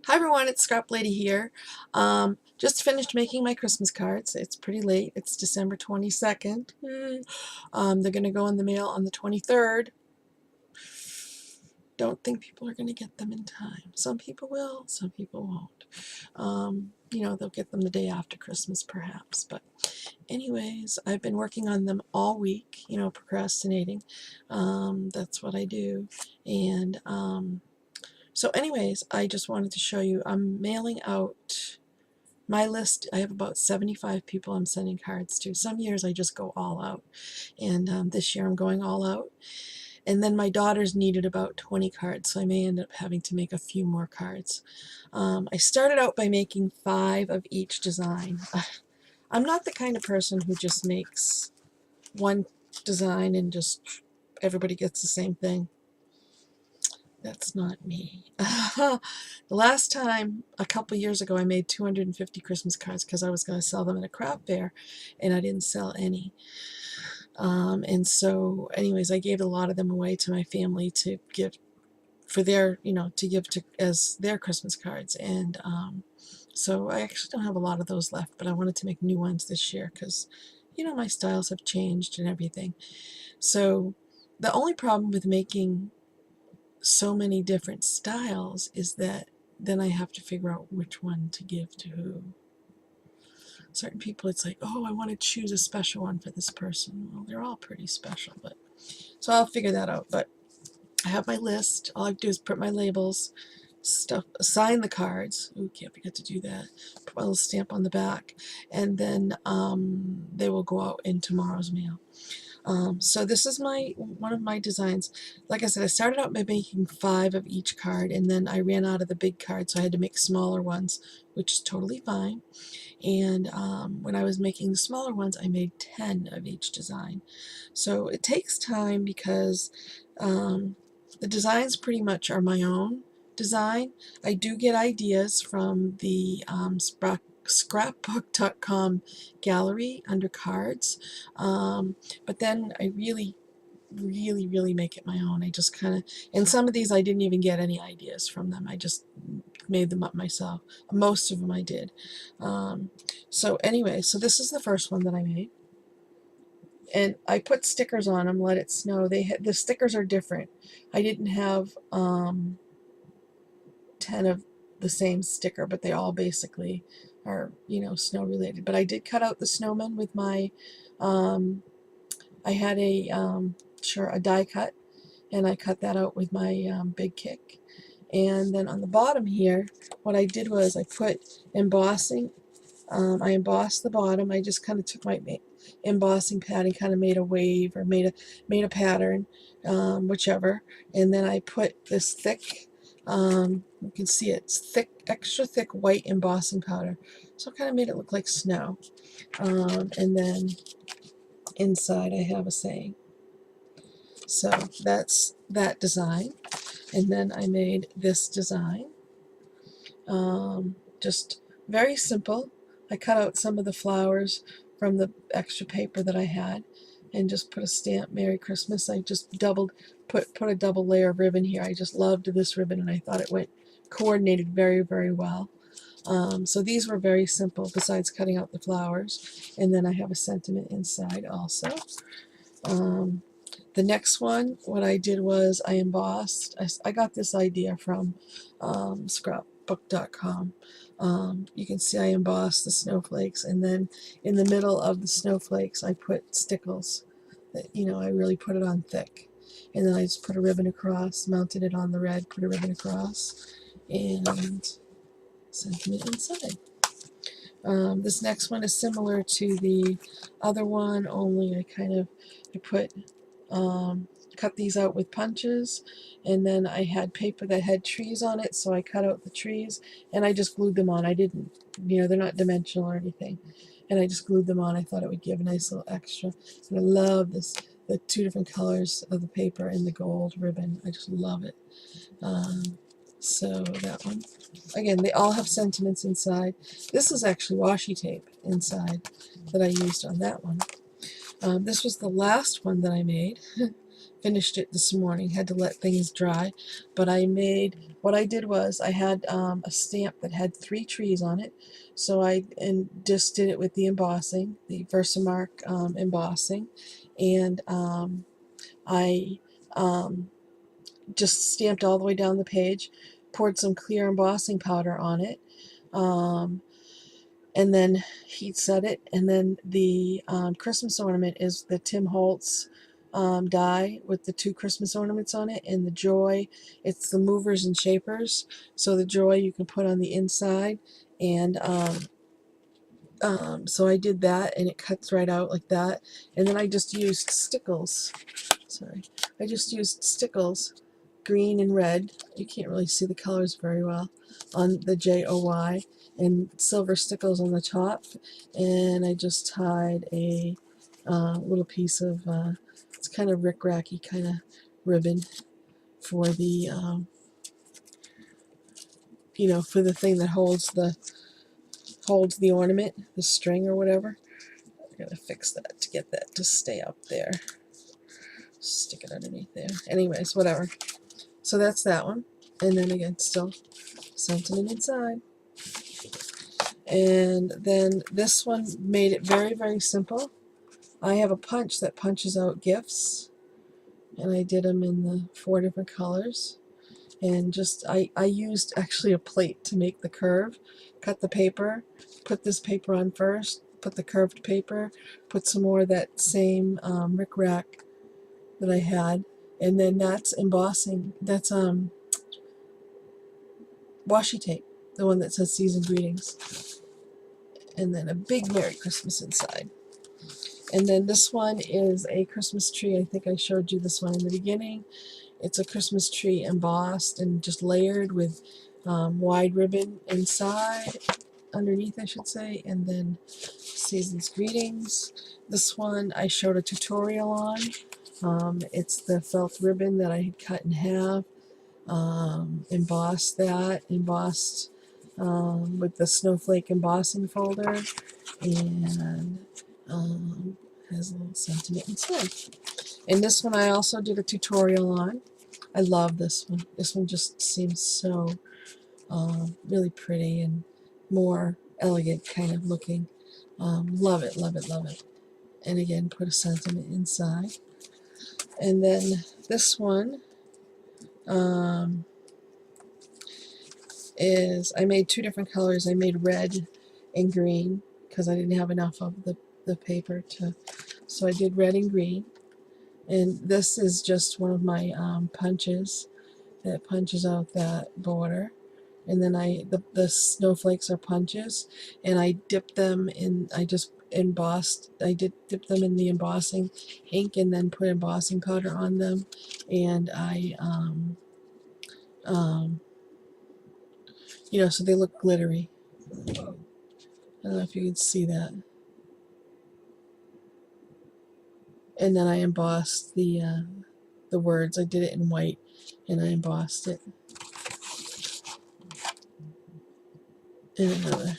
Hi everyone, it's Scrap Lady here. Just finished making my Christmas cards. It's pretty late. It's December 22nd. They're going to go in the mail on the 23rd. Don't think people are going to get them in time. Some people will, some people won't. They'll get them the day after Christmas perhaps. But anyways, I've been working on them all week, procrastinating. That's what I do. And so anyways, I just wanted to show you, I'm mailing out my list. I have about 75 people I'm sending cards to. Some years I just go all out, and this year I'm going all out. And then my daughters needed about 20 cards, so I may end up having to make a few more cards. I started out by making 5 of each design. I'm not the kind of person who just makes one design and just everybody gets the same thing. That's not me. The last time, a couple years ago, I made 250 Christmas cards because I was going to sell them at a craft fair, and I didn't sell any. And so, anyways, I gave a lot of them away to my family to give for their, to give to as their Christmas cards. And so I actually don't have a lot of those left, but I wanted to make new ones this year because, my styles have changed and everything. So the only problem with making so many different styles is that then I have to figure out which one to give to who. Certain people, it's like, oh, I want to choose a special one for this person. Well, they're all pretty special, but so I'll figure that out. But I have my list. All I have to do is print my labels, sign the cards. Ooh, can't forget to do that. Put my little stamp on the back, and then they will go out in tomorrow's mail. So this is one of my designs. Like I said, I started out by making 5 of each card, and then I ran out of the big card, so I had to make smaller ones, which is totally fine. And when I was making the smaller ones, I made 10 of each design. So it takes time because the designs pretty much are my own design. I do get ideas from the scrapbook.com gallery under cards, but then I really make it my own. I just kind of, and some of these I didn't even get any ideas from them. I just made them up myself. Most of them I did. So anyway, so this is the first one that I made. And I put stickers on them, let it snow. The stickers are different. I didn't have 10 of the same sticker, but they all basically are, snow related. But I did cut out the snowman with my, I had a die cut, and I cut that out with my Big Kick. And then on the bottom here, what I did was I put embossing. I embossed the bottom. I just kind of took my embossing pad and kind of made a wave or made a pattern, whichever. And then I put this thick, you can see it's thick, extra thick white embossing powder. So I kind of made it look like snow. And then inside I have a saying. So that's that design. And then I made this design. Just very simple. I cut out some of the flowers from the extra paper that I had and just put a stamp, Merry Christmas. I just put a double layer of ribbon here. I just loved this ribbon, and I thought it went coordinated very, very well. So these were very simple, besides cutting out the flowers. And then I have a sentiment inside also. The next one, what I did was I embossed. I got this idea from scrapbook.com. You can see I embossed the snowflakes, and then in the middle of the snowflakes I put stickles. That, I really put it on thick. And then I just put a ribbon across, mounted it on the red, put a ribbon across, and sentiment inside. This next one is similar to the other one, only I put cut these out with punches, and then I had paper that had trees on it, so I cut out the trees and I just glued them on. I didn't, they're not dimensional or anything, and I just glued them on. I thought it would give a nice little extra. And I love the 2 different colors of the paper and the gold ribbon. I just love it. So that one, again, they all have sentiments inside. This is actually washi tape inside that I used on that one. This was the last one that I made. Finished it this morning, had to let things dry, but I made what I did was I had a stamp that had 3 trees on it, so I just did it with the embossing, the Versamark embossing, and I just stamped all the way down the page, poured some clear embossing powder on it, um, and then heat set it. And then the Christmas ornament is the Tim Holtz die with the 2 Christmas ornaments on it, and the joy, it's the movers and shapers. So the joy you can put on the inside, and so I did that, and it cuts right out like that. And then I just used stickles. Sorry, I just used stickles, green and red. You can't really see the colors very well on the JOY, and silver stickles on the top. And I just tied a little piece of it's kind of rickracky kind of ribbon for the for the thing that holds the ornament, the string or whatever. I gotta fix that to get that to stay up there. Stick it underneath there. Anyways, whatever. So that's that one. And then again, still sentiment inside. And then this one made it very, very simple. I have a punch that punches out gifts, and I did them in the 4 different colors. And just I used actually a plate to make the curve. Cut the paper, put this paper on first, put the curved paper, put some more of that same rickrack that I had, and then that's embossing. That's washi tape, the one that says season greetings, and then a big Merry Christmas inside. And then this one is a Christmas tree. I think I showed you this one in the beginning. It's a Christmas tree embossed and just layered with wide ribbon inside, underneath I should say, and then season's greetings. This one I showed a tutorial on. It's the felt ribbon that I had cut in half, embossed with the snowflake embossing folder, and has a little sentiment inside. And this one I also did a tutorial on. I love this one. This one just seems so really pretty and more elegant kind of looking. Love it, love it, love it. And again, put a sentiment inside. And then this one is, I made 2 different colors. I made red and green because I didn't have enough of the paper to, so I did red and green. And this is just one of my punches that punches out that border. And then the snowflakes are punches, and I dip them in, I just embossed, dip them in the embossing ink and then put embossing powder on them. And I so they look glittery. I don't know if you can see that. And then I embossed the words. I did it in white, and I embossed it. And another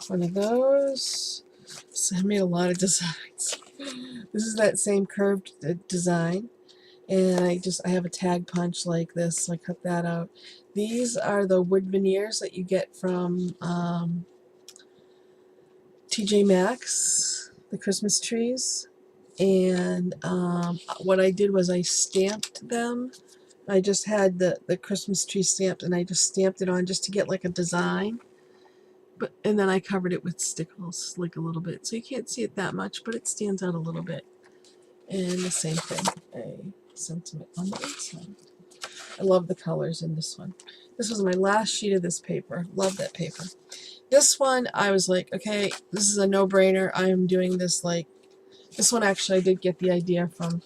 one of those. So I made a lot of designs. This is that same curved design, and I have a tag punch like this, so I cut that out. These are the wood veneers that you get from TJ Maxx, the Christmas trees. And what I did was I stamped them. I just had the Christmas tree stamped, and I just stamped it on just to get like a design. And then I covered it with stickles, like a little bit. So you can't see it that much, but it stands out a little bit. And the same thing, a sentiment on the inside. I love the colors in this one. This was my last sheet of this paper. Love that paper. This one, I was like, okay, this is a no-brainer. I am doing this like, this one actually I did get the idea from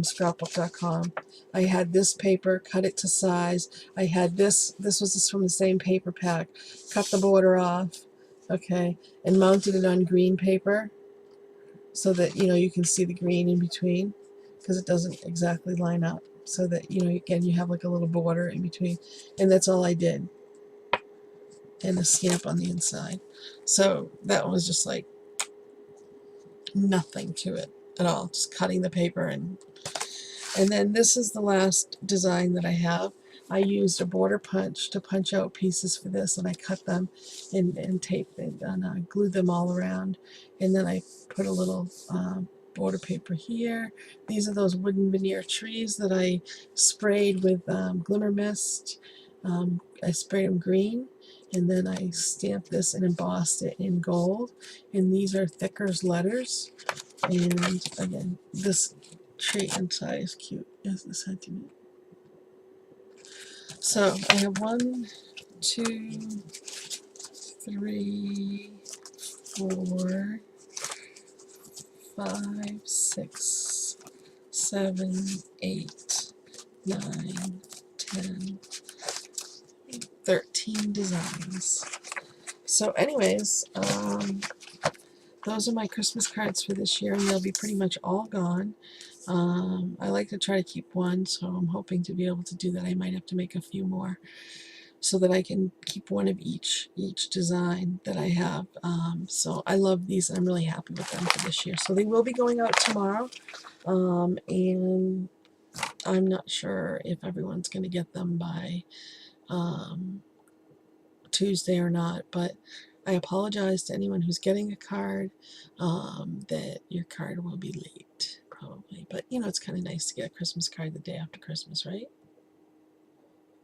scrapbook.com. I had this paper, cut it to size. I had this was just from the same paper pack. Cut the border off, okay, and mounted it on green paper so that, you can see the green in between, because it doesn't exactly line up, so that, again, you have like a little border in between. And that's all I did. And a stamp on the inside. So that one was just like nothing to it at all, just cutting the paper. And then this is the last design that I have. I used a border punch to punch out pieces for this, and I cut them and taped it and glued them all around. And then I put a little border paper here. These are those wooden veneer trees that I sprayed with Glimmer Mist. I sprayed them green, and then I stamped this and embossed it in gold. And these are Thicker's letters. And again, this tree inside is cute as the sentiment. So I have 1, 2, 3, 4, 5, 6, 7, 8, 9, 10, 13 designs. So anyways, those are my Christmas cards for this year, and they'll be pretty much all gone. I like to try to keep one, so I'm hoping to be able to do that. I might have to make a few more so that I can keep one of each design that I have. So I love these, and I'm really happy with them for this year. So they will be going out tomorrow, and I'm not sure if everyone's going to get them by Tuesday or not, but I apologize to anyone who's getting a card that your card will be late, probably. But, you know, it's kind of nice to get a Christmas card the day after Christmas, right?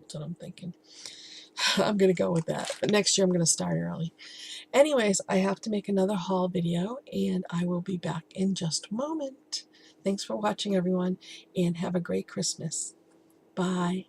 That's what I'm thinking. I'm going to go with that. But next year I'm going to start early. Anyways, I have to make another haul video, and I will be back in just a moment. Thanks for watching, everyone, and have a great Christmas. Bye.